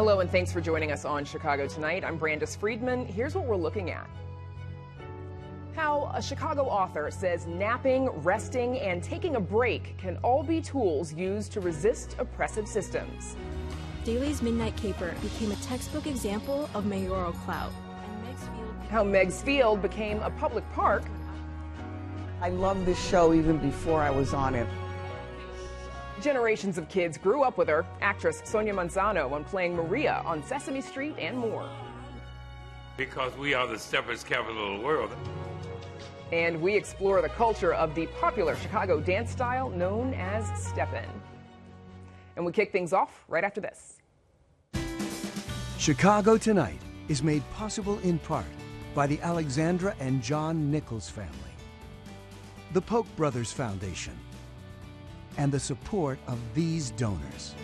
Hello and thanks for joining us on Chicago Tonight. I'm Brandis Friedman. Here's what we're looking at. How a Chicago author says napping, resting, and taking a break can all be tools used to resist oppressive systems. Daley's Midnight Caper became a textbook example of mayoral clout. How Meigs Field became a public park. I loved this show even before I was on it. Generations of kids grew up with her, actress Sonia Manzano, when playing Maria on Sesame Street and more. Because we are the steppers capital of the world. And we explore the culture of the popular Chicago dance style known as Steppin. And we kick things off right after this. Chicago Tonight is made possible in part by the Alexandra and John Nichols family, the Polk Brothers Foundation, and the support of these donors.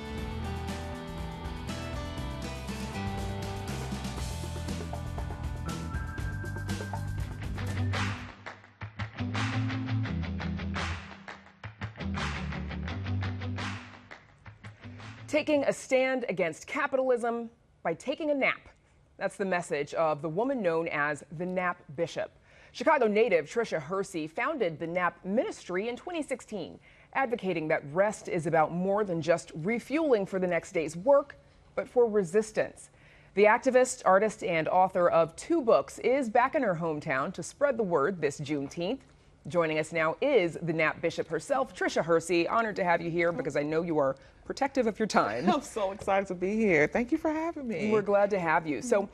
Taking a stand against capitalism by taking a nap. That's the message of the woman known as the Nap Bishop. Chicago native Tricia Hersey founded the Nap Ministry in 2016, advocating that rest is about more than just refueling for the next day's work, but for resistance. The activist, artist, and author of 2 books is back in her hometown to spread the word this Juneteenth. Joining us now is the Nap Bishop herself, Tricia Hersey. Honored to have you here because I know you are protective of your time. I'm so excited to be here. Thank you for having me. We're glad to have you. So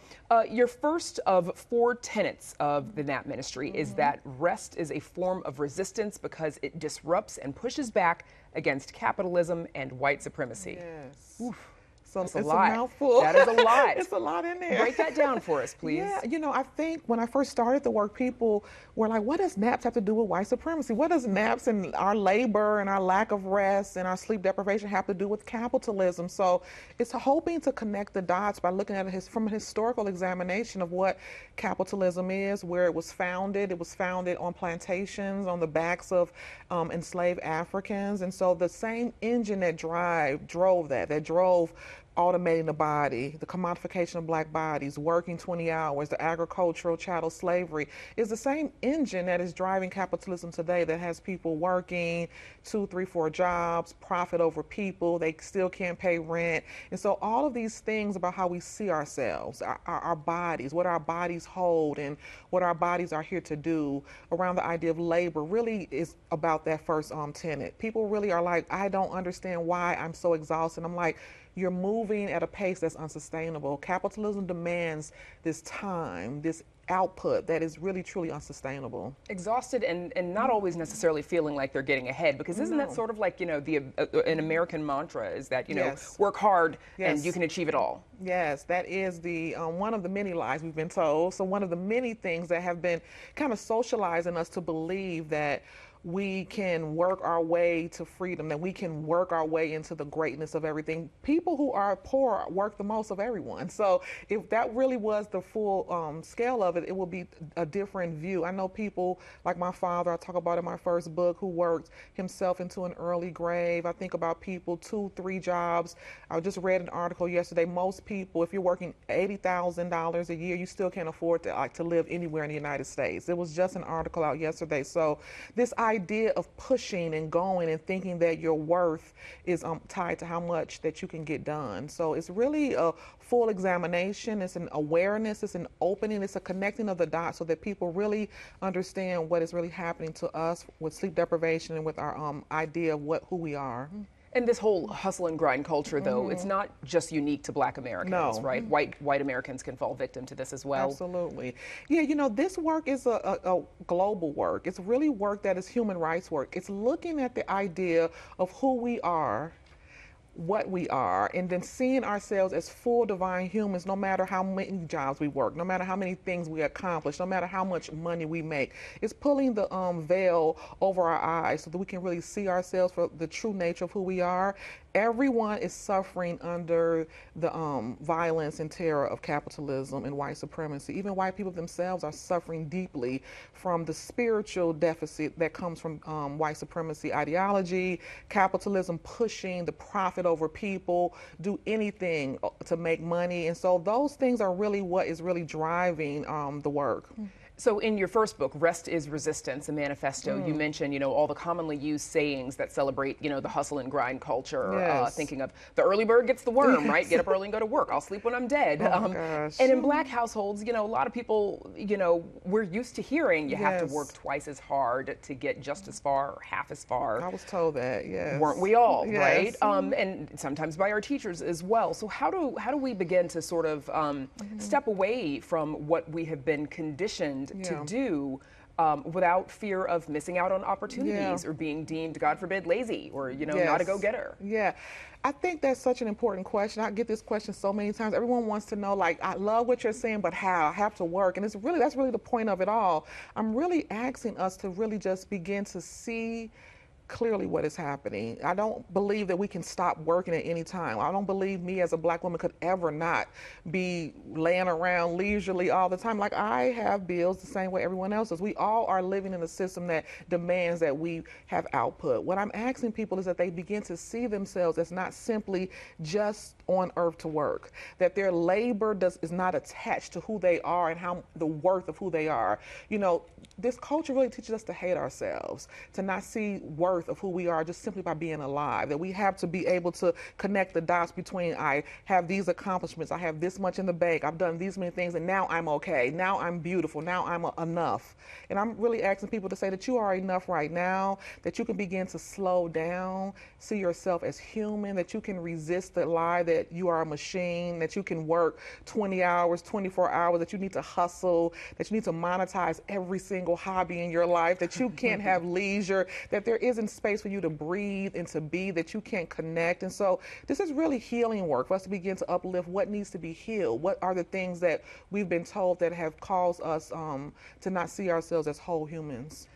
your first of 4 tenets of the Nap Ministry is that rest is a form of resistance because it disrupts and pushes back against capitalism and white supremacy. Yes. Oof. So That's it's a lot. A mouthful. That is a lot. It's a lot in there. Break that down for us, please. Yeah, you know, I think when I first started the work, people were like, what does naps have to do with white supremacy? What does naps and our labor and our lack of rest and our sleep deprivation have to do with capitalism? So it's hoping to connect the dots by looking at it from a historical examination of what capitalism is, where it was founded. It was founded on plantations, on the backs of enslaved Africans. And so the same engine that drove automating the body, the commodification of black bodies, working 20 hours, the agricultural chattel slavery, is the same engine that is driving capitalism today, that has people working 2, 3, 4 jobs, profit over people, they still can't pay rent. And so all of these things about how we see ourselves, our bodies, what our bodies hold and what our bodies are here to do around the idea of labor really is about that first tenet. People really are like, I don't understand why I'm so exhausted. I'm like, you're moving at a pace that's unsustainable. Capitalism demands this time, this output that is really truly unsustainable. Exhausted and not always necessarily feeling like they're getting ahead, because isn't that sort of like, you know, an American mantra is that, you know, work hard and you can achieve it all. Yes, that is the one of the many lies we've been told. So one of the many things that have been kind of socializing us to believe that we can work our way to freedom, that we can work our way into the greatness of everything. People who are poor work the most of everyone. So if that really was the full scale of it, it would be a different view. I know people like my father, I talk about in my first book, who worked himself into an early grave. I think about people 2, 3 jobs. I just read an article yesterday. Most people, if you're working $80,000 a year, you still can't afford to live anywhere in the United States. There was just an article out yesterday. So this idea of pushing and going and thinking that your worth is tied to how much that you can get done. So it's really a full examination. It's an awareness. It's an opening. It's a connecting of the dots so that people really understand what is really happening to us with sleep deprivation and with our idea of who we are. And this whole hustle and grind culture, though, it's not just unique to Black Americans, right? White Americans can fall victim to this as well. Absolutely. Yeah, you know, this work is a global work. It's really work that is human rights work. It's looking at the idea of who we are, what we are, and then seeing ourselves as full divine humans, no matter how many jobs we work, no matter how many things we accomplish, no matter how much money we make. It's pulling the veil over our eyes so that we can really see ourselves for the true nature of who we are. Everyone is suffering under the violence and terror of capitalism and white supremacy. Even white people themselves are suffering deeply from the spiritual deficit that comes from white supremacy ideology, capitalism pushing the profit profit over people, do anything to make money. And so those things are really what is really driving the work. So in your first book, Rest is Resistance, a manifesto, you mentioned, you know, all the commonly used sayings that celebrate, you know, the hustle and grind culture, Yes. thinking of the early bird gets the worm, right? Get up early and go to work. I'll sleep when I'm dead. Oh my gosh. And in Black households, you know, a lot of people, you know, we're used to hearing you have to Yes. work twice as hard to get just as far or half as far. I was told that, yes. Weren't we all, right? Yes. And sometimes by our teachers as well. So how do we begin to sort of step away from what we have been conditioned to Yeah. do without fear of missing out on opportunities Yeah. or being deemed, God forbid, lazy or, you know, Yes. not a go-getter? Yeah. I think that's such an important question. I get this question so many times. Everyone wants to know, like, I love what you're saying, but how? I have to work. And that's really the point of it all. I'm really asking us to really just begin to see clearly what is happening. I don't believe that we can stop working at any time. I don't believe me as a Black woman could ever not be laying around leisurely all the time. Like, I have bills the same way everyone else does. We all are living in a system that demands that we have output. What I'm asking people is that they begin to see themselves as not simply just on earth to work, that their labor is not attached to who they are and how the worth of who they are. You know, this culture really teaches us to hate ourselves, to not see worth of who we are just simply by being alive, that we have to be able to connect the dots between I have these accomplishments, I have this much in the bank, I've done these many things, and now I'm okay, now I'm beautiful, now I'm enough. And I'm really asking people to say that you are enough right now, that you can begin to slow down, see yourself as human, that you can resist the lie that you are a machine, that you can work 20 hours, 24 hours, that you need to hustle, that you need to monetize every single hobby in your life, that you can't have leisure, that there isn't space for you to breathe and to be, that you can't connect. And so this is really healing work for us to begin to uplift what needs to be healed. What are the things that we've been told that have caused us to not see ourselves as whole humans?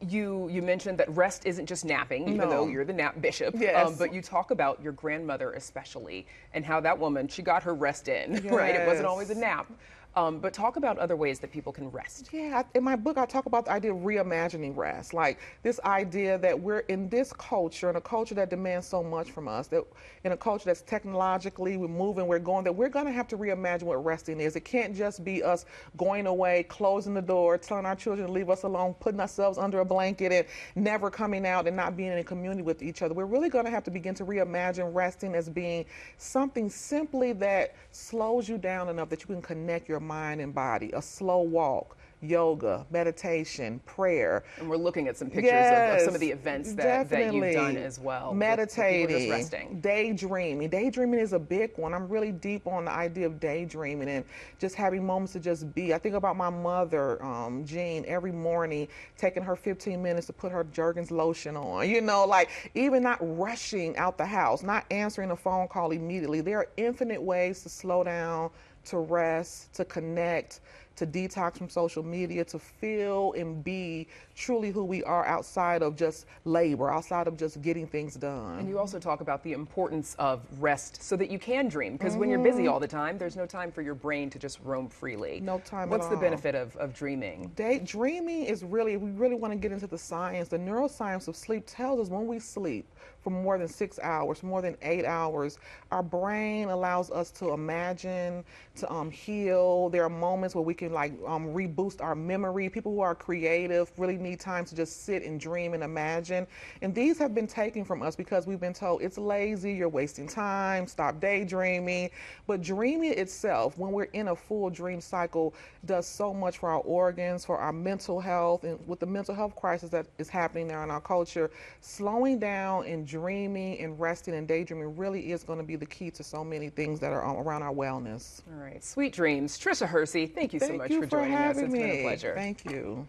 You mentioned that rest isn't just napping, even though you're the nap bishop. Yes. But you talk about your grandmother especially and how that woman, she got her rest in, right? It wasn't always a nap. But talk about other ways that people can rest. Yeah, in my book, I talk about the idea of reimagining rest. Like this idea that we're in this culture, in a culture that demands so much from us, that in a culture that's technologically, we're moving, we're going, that we're going to have to reimagine what resting is. It can't just be us going away, closing the door, telling our children to leave us alone, putting ourselves under a blanket and never coming out and not being in a community with each other. We're really going to have to begin to reimagine resting as being something simply that slows you down enough that you can connect your mind and body, a slow walk, yoga, meditation, prayer. And we're looking at some pictures of some of the events that you've done as well. Meditating, with just resting. Daydreaming. Daydreaming is a big one. I'm really deep on the idea of daydreaming and just having moments to just be. I think about my mother, Jean, every morning taking her 15 minutes to put her Jergens lotion on. You know, like even not rushing out the house, not answering a phone call immediately. There are infinite ways to slow down, to rest, to connect, to detox from social media, to feel and be truly who we are outside of just labor, outside of just getting things done. And you also talk about the importance of rest so that you can dream, because when you're busy all the time, there's no time for your brain to just roam freely. No time What's at the all. benefit of dreaming? Dreaming is really, we really want to get into the science. The neuroscience of sleep tells us when we sleep for more than 6 hours, more than 8 hours, our brain allows us to imagine, to heal. There are moments where we can like reboost our memory. People who are creative really need time to just sit and dream and imagine. And these have been taken from us because we've been told it's lazy, you're wasting time, stop daydreaming. But dreaming itself, when we're in a full dream cycle, does so much for our organs, for our mental health. And with the mental health crisis that is happening now in our culture, slowing down and dreaming and resting and daydreaming really is going to be the key to so many things that are around our wellness. All right, sweet dreams. Tricia Hersey, thank you so much for joining us. It's been a pleasure. Thank you.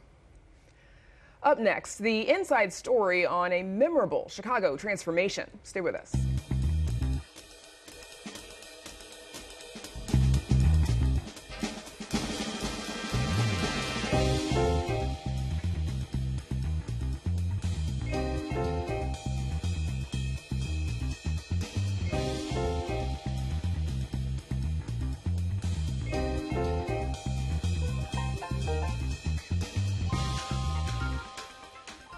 Up next, the inside story on a memorable Chicago transformation. Stay with us.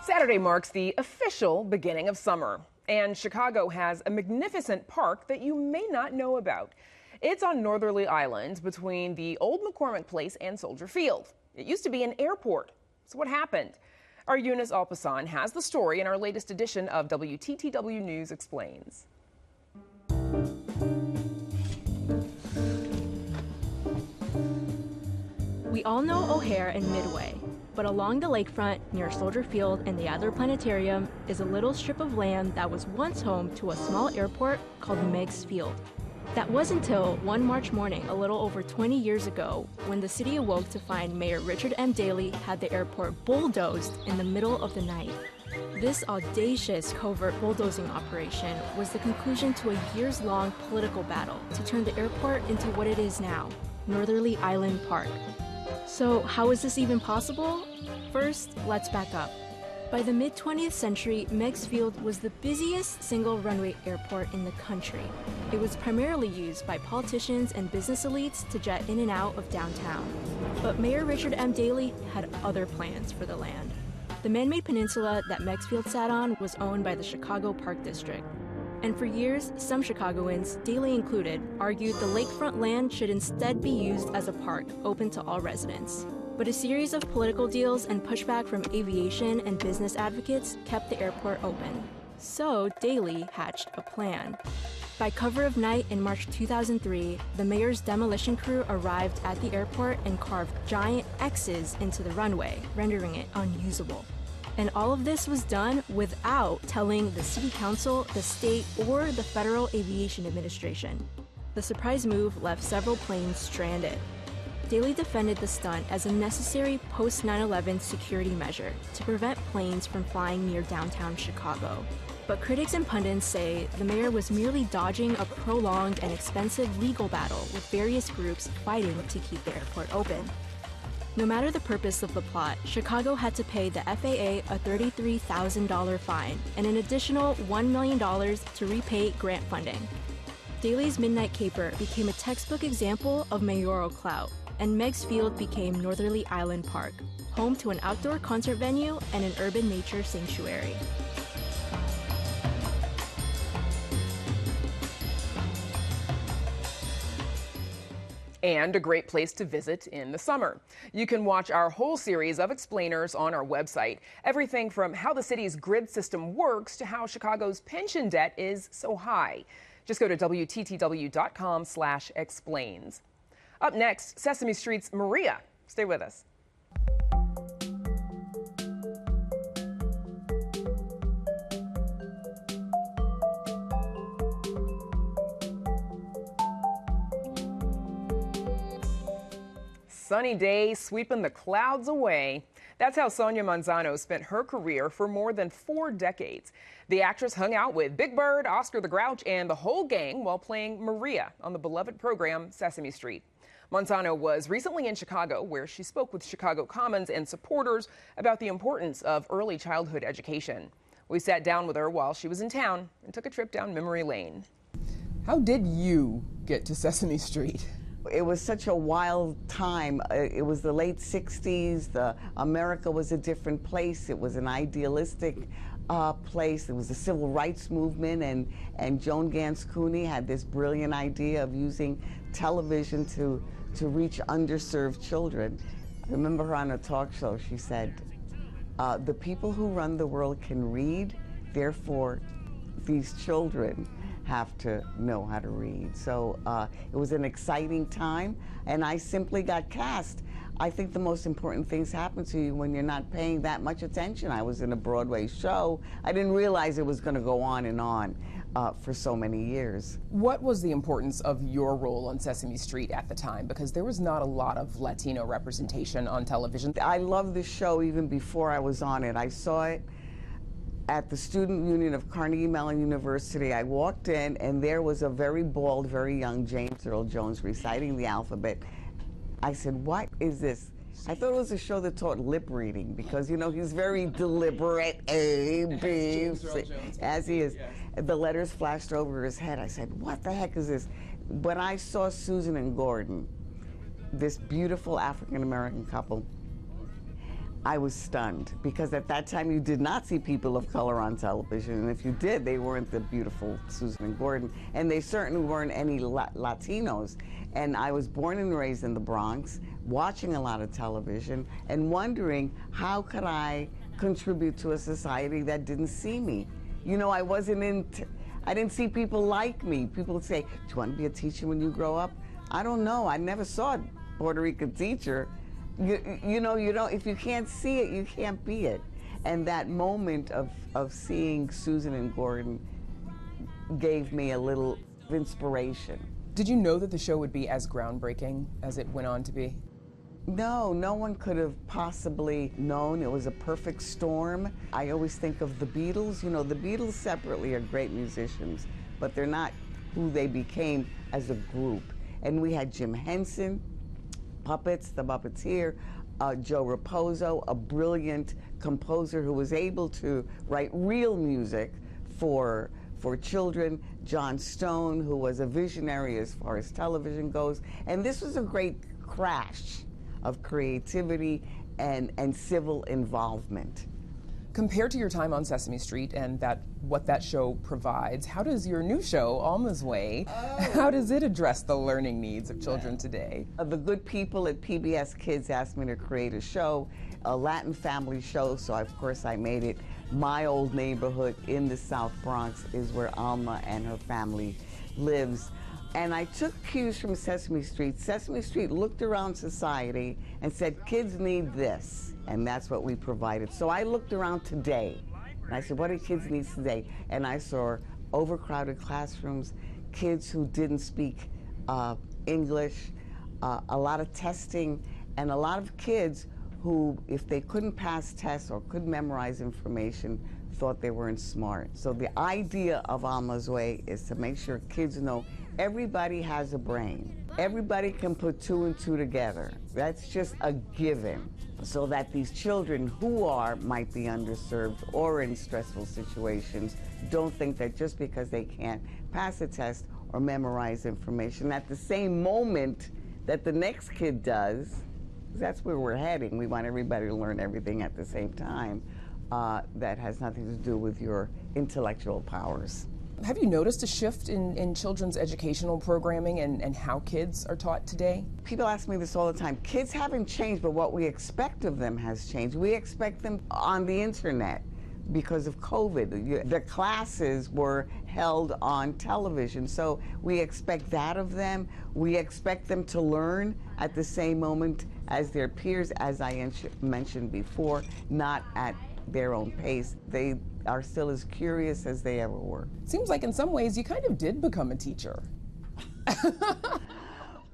Saturday marks the official beginning of summer. And Chicago has a magnificent park that you may not know about. It's on Northerly Island between the old McCormick Place and Soldier Field. It used to be an airport. So what happened? Our Eunice Alpasan has the story in our latest edition of WTTW News Explains. We all know O'Hare and Midway, but along the lakefront near Soldier Field and the Adler Planetarium is a little strip of land that was once home to a small airport called Meigs Field. That was until one March morning a little over 20 years ago when the city awoke to find Mayor Richard M. Daley had the airport bulldozed in the middle of the night. This audacious covert bulldozing operation was the conclusion to a years-long political battle to turn the airport into what it is now, Northerly Island Park. So how is this even possible? First, let's back up. By the mid-20th century, Meigs Field was the busiest single-runway airport in the country. It was primarily used by politicians and business elites to jet in and out of downtown. But Mayor Richard M. Daley had other plans for the land. The man-made peninsula that Meigs Field sat on was owned by the Chicago Park District. And for years, some Chicagoans, Daley included, argued the lakefront land should instead be used as a park open to all residents. But a series of political deals and pushback from aviation and business advocates kept the airport open. So Daley hatched a plan. By cover of night in March 2003, the mayor's demolition crew arrived at the airport and carved giant X's into the runway, rendering it unusable. And all of this was done without telling the city council, the state, or the Federal Aviation Administration. The surprise move left several planes stranded. Daley defended the stunt as a necessary post-9/11 security measure to prevent planes from flying near downtown Chicago. But critics and pundits say the mayor was merely dodging a prolonged and expensive legal battle with various groups fighting to keep the airport open. No matter the purpose of the plot, Chicago had to pay the FAA a $33,000 fine and an additional $1 million to repay grant funding. Daley's Midnight Caper became a textbook example of mayoral clout, and Meigs Field became Northerly Island Park, home to an outdoor concert venue and an urban nature sanctuary. And a great place to visit in the summer. You can watch our whole series of explainers on our website. Everything from how the city's grid system works to how Chicago's pension debt is so high. Just go to WTTW.com/explains. Up next, Sesame Street's Maria. Stay with us. Sunny day sweeping the clouds away. That's how Sonia Manzano spent her career for more than 4 decades. The actress hung out with Big Bird, Oscar the Grouch, and the whole gang while playing Maria on the beloved program Sesame Street. Manzano was recently in Chicago, where she spoke with Chicago Commons and supporters about the importance of early childhood education. We sat down with her while she was in town and took a trip down memory lane. How did you get to Sesame Street? It was such a wild time. It was the late 60s. America was a different place. It was an idealistic place. There was the civil rights movement, and Joan Gans Cooney had this brilliant idea of using television to reach underserved children. I remember her on a talk show. She said, the people who run the world can read, therefore these children have to know how to read. So it was an exciting time, and I simply got cast. I think the most important things happen to you when you're not paying that much attention. I was in a Broadway show. I didn't realize it was going to go on and on for so many years. What was the importance of your role on Sesame Street at the time? Because there was not a lot of Latino representation on television. I loved the show even before I was on it. I saw it at the Student Union of Carnegie Mellon University. I walked in, and there was a very bald, very young James Earl Jones reciting the alphabet. I said, what is this? I thought it was a show that taught lip reading, because, you know, he's very deliberate, A, B, C, as he is. Yeah. The letters flashed over his head. I said, what the heck is this? When I saw Susan and Gordon, this beautiful African-American couple, I was stunned, because at that time you did not see people of color on television, and if you did, they weren't the beautiful Susan and Gordon, and they certainly weren't any Latinos. And I was born and raised in the Bronx, watching a lot of television, and wondering how could I contribute to a society that didn't see me. You know, I didn't see people like me. People would say, do you want to be a teacher when you grow up? I don't know, I never saw a Puerto Rican teacher. You know, you don't, if you can't see it, you can't be it. And that moment of seeing Susan and Gordon gave me a little inspiration. Did you know that the show would be as groundbreaking as it went on to be? No, no one could have possibly known. It was a perfect storm. I always think of the Beatles. You know, the Beatles separately are great musicians, but they're not who they became as a group. And we had Jim Henson, Puppets, the Puppeteer, Joe Raposo, a brilliant composer who was able to write real music for children, John Stone, who was a visionary as far as television goes. And this was a great crash of creativity and civil involvement. Compared to your time on Sesame Street and what that show provides, how does your new show, Alma's Way, how does it address the learning needs of children today? The good people at PBS Kids asked me to create a show, a Latin family show, so of course I made it. My old neighborhood in the South Bronx is where Alma and her family lives. And I took cues from Sesame Street. Sesame Street looked around society and said, kids need this. And that's what we provided. So I looked around today, and I said, what do kids need today? And I saw overcrowded classrooms, kids who didn't speak English, a lot of testing, and a lot of kids who, if they couldn't pass tests or couldn't memorize information, thought they weren't smart. So the idea of Alma's Way is to make sure kids know everybody has a brain. Everybody can put two and two together. That's just a given. So that these children who might be underserved or in stressful situations don't think that just because they can't pass a test or memorize information at the same moment that the next kid does, that's where we're heading. We want everybody to learn everything at the same time. That has nothing to do with your intellectual powers. Have you noticed a shift in children's educational programming and how kids are taught today? People ask me this all the time. Kids haven't changed, but what we expect of them has changed. We expect them on the internet because of COVID. The classes were held on television, so we expect that of them. We expect them to learn at the same moment as their peers, as I mentioned before, not at their own pace. They are still as curious as they ever were. Seems like in some ways you kind of did become a teacher.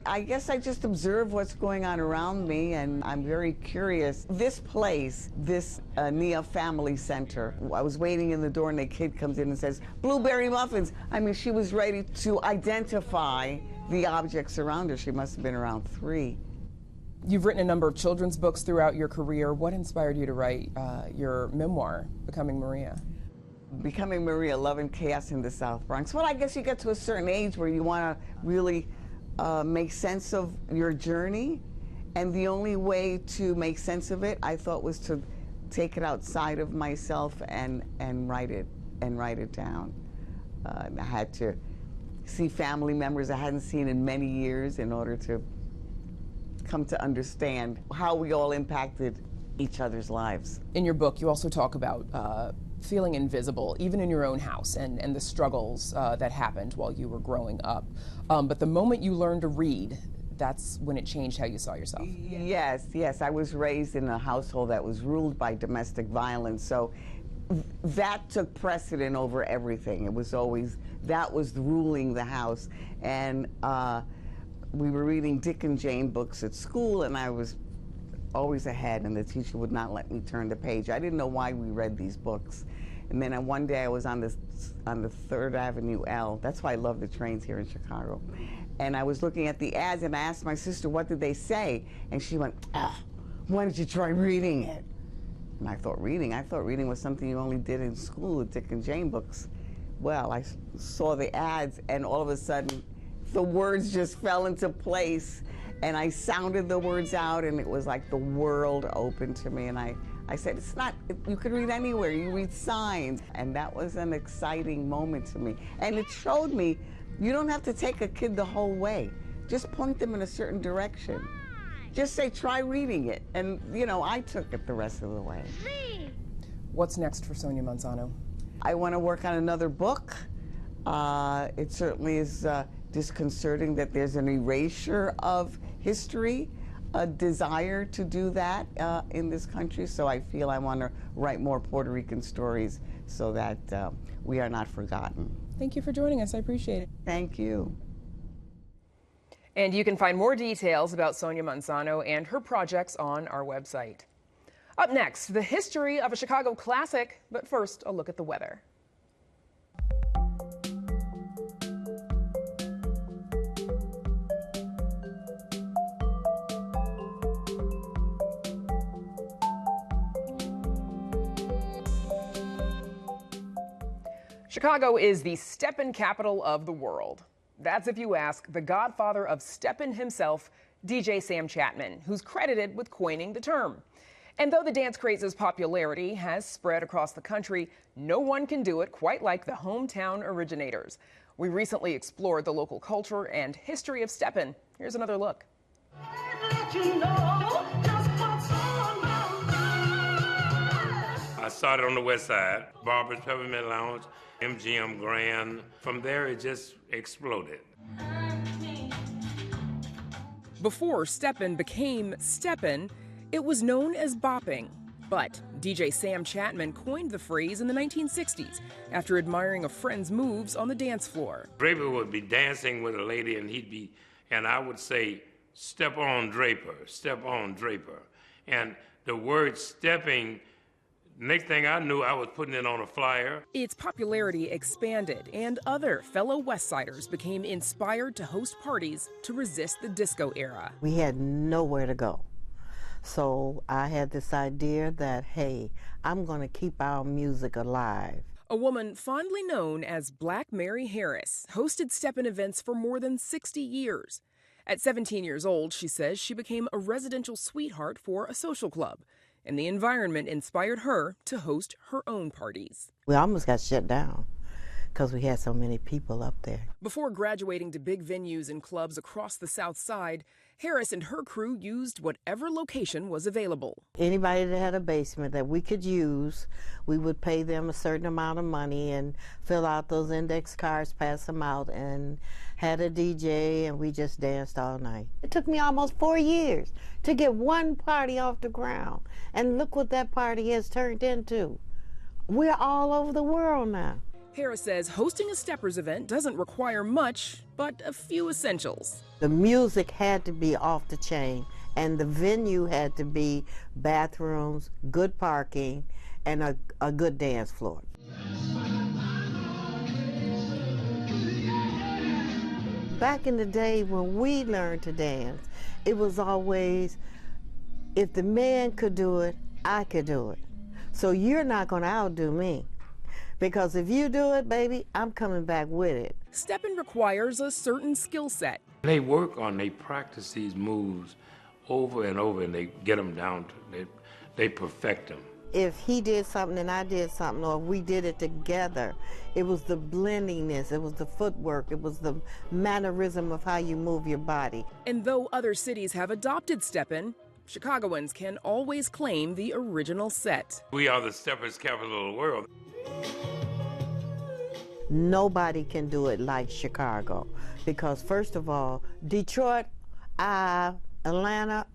I guess I just observe what's going on around me, and I'm very curious. This place, this Nia Family Center, I was waiting in the door and a kid comes in and says, blueberry muffins. I mean, she was ready to identify the objects around her. She must have been around 3. You've written a number of children's books throughout your career. What inspired you to write your memoir, Becoming Maria? Becoming Maria, Love and Chaos in the South Bronx. Well, I guess you get to a certain age where you want to really make sense of your journey. And the only way to make sense of it, I thought, was to take it outside of myself and write it down. I had to see family members I hadn't seen in many years in order to come to understand how we all impacted each other's lives. In your book, you also talk about feeling invisible, even in your own house, and the struggles that happened while you were growing up. But the moment you learned to read, that's when it changed how you saw yourself. Yes. I was raised in a household that was ruled by domestic violence, so that took precedent over everything. It was always, that was ruling the house. And we were reading Dick and Jane books at school, and I was always ahead, and the teacher would not let me turn the page. I didn't know why we read these books. And then one day I was on the 3rd Avenue L. That's why I love the trains here in Chicago. And I was looking at the ads, and I asked my sister, what did they say? And she went, why don't you try reading it? And I thought reading was something you only did in school with Dick and Jane books. Well, I saw the ads, and all of a sudden, the words just fell into place, And I sounded the words out, and it was like the world opened to me. And I said, it's not, you can read anywhere, you read signs. And that was an exciting moment to me. And it showed me, you don't have to take a kid the whole way. Just point them in a certain direction. Just say, try reading it. And, you know, I took it the rest of the way. What's next for Sonia Manzano? I want to work on another book. It certainly is disconcerting that there's an erasure of history, a desire to do that in this country. So I feel I want to write more Puerto Rican stories so that we are not forgotten. Thank you for joining us. I appreciate it. Thank you. And you can find more details about Sonia Manzano and her projects on our website. Up next, the history of a Chicago classic, but first, a look at the weather. Chicago is the Steppin capital of the world. That's if you ask the godfather of Steppin himself, DJ Sam Chatman, who's credited with coining the term. And though the dance craze's popularity has spread across the country, no one can do it quite like the hometown originators. We recently explored the local culture and history of Steppin. Here's another look. I started on the west side, Barbara's Peppermint Lounge, MGM Grand. From there, it just exploded. Before Steppin became Steppin, it was known as bopping. But DJ Sam Chatman coined the phrase in the 1960s after admiring a friend's moves on the dance floor. Draper would be dancing with a lady, and I would say, step on Draper, step on Draper. And the word stepping, next thing I knew, I was putting it on a flyer. Its popularity expanded, and other fellow West Siders became inspired to host parties to resist the disco era. We had nowhere to go. So I had this idea that, hey, I'm going to keep our music alive. A woman fondly known as Black Mary Harris hosted Steppin events for more than 60 years. At 17 years old, she says she became a residential sweetheart for a social club, and the environment inspired her to host her own parties. We almost got shut down because we had so many people up there. Before graduating to big venues and clubs across the South Side, Harris and her crew used whatever location was available. Anybody that had a basement that we could use, we would pay them a certain amount of money and fill out those index cards, pass them out, and had a DJ, and we just danced all night. It took me almost 4 years to get one party off the ground, and look what that party has turned into. We're all over the world now. Harris says hosting a Steppers event doesn't require much, but a few essentials. The music had to be off the chain, and the venue had to be bathrooms, good parking, and a good dance floor. Back in the day when we learned to dance, it was always, if the man could do it, I could do it. So you're not going to outdo me. Because if you do it, baby, I'm coming back with it. Steppin requires a certain skill set. They practice these moves over and over, and they get them down to, they perfect them. If he did something and I did something, or we did it together, it was the blendiness, it was the footwork, it was the mannerism of how you move your body. And though other cities have adopted Steppin, Chicagoans can always claim the original set. We are the Steppers capital of the world. Nobody can do it like Chicago, because first of all, Detroit, Atlanta,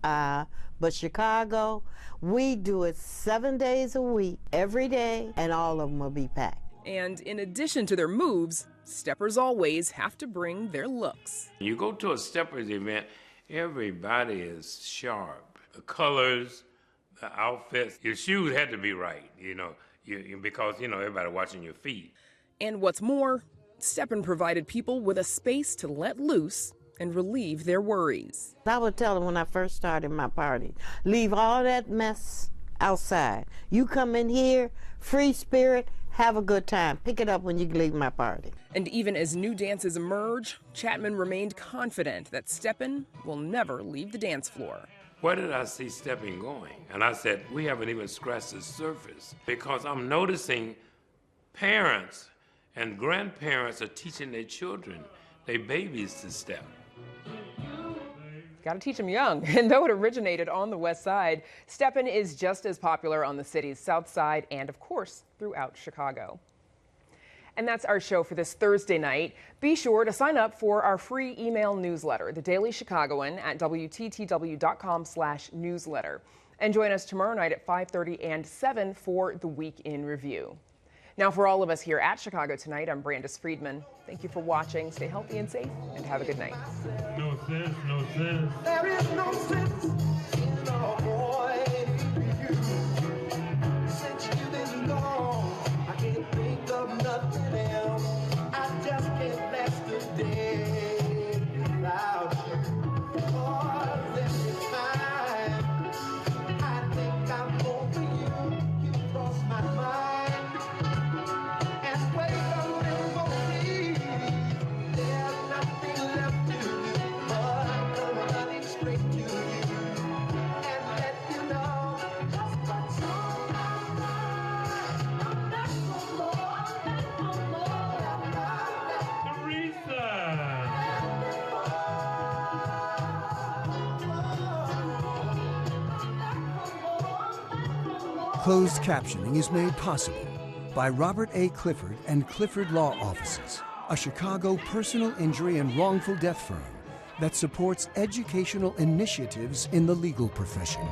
but Chicago, we do it 7 days a week, every day, and all of them will be packed. And in addition to their moves, Steppers always have to bring their looks. You go to a Steppers event, everybody is sharp. The colors, the outfits, your shoes had to be right, because everybody watching your feet. And what's more, Steppin provided people with a space to let loose and relieve their worries. I would tell them when I first started my party, leave all that mess outside. You come in here, free spirit, have a good time. Pick it up when you leave my party. And even as new dances emerge, Chapman remained confident that Steppin will never leave the dance floor. Where did I see Steppin going? And I said, we haven't even scratched the surface, because I'm noticing parents and grandparents are teaching their children, their babies, to step. Got to teach them young. And though it originated on the west side, Steppin is just as popular on the city's south side and, of course, throughout Chicago. And that's our show for this Thursday night. Be sure to sign up for our free email newsletter, The Daily Chicagoan, at WTTW.com/newsletter. And join us tomorrow night at 5:30 and 7 for the Week in Review. Now, for all of us here at Chicago Tonight, I'm Brandis Friedman. Thank you for watching. Stay healthy and safe, and have a good night. No sense, no sense. There is no sense in avoiding you. Since you've been gone, I can't think of nothing else. I just can't last a day without you. Oh, every time I think I'm over you, you cross my mind. And wait a memory, there's nothing left to do but come running straight to you and let you know just what's on my mind. I'm back for more, I'm back for more. Teresa! Closed captioning is made possible by Robert A. Clifford and Clifford Law Offices, a Chicago personal injury and wrongful death firm that supports educational initiatives in the legal profession.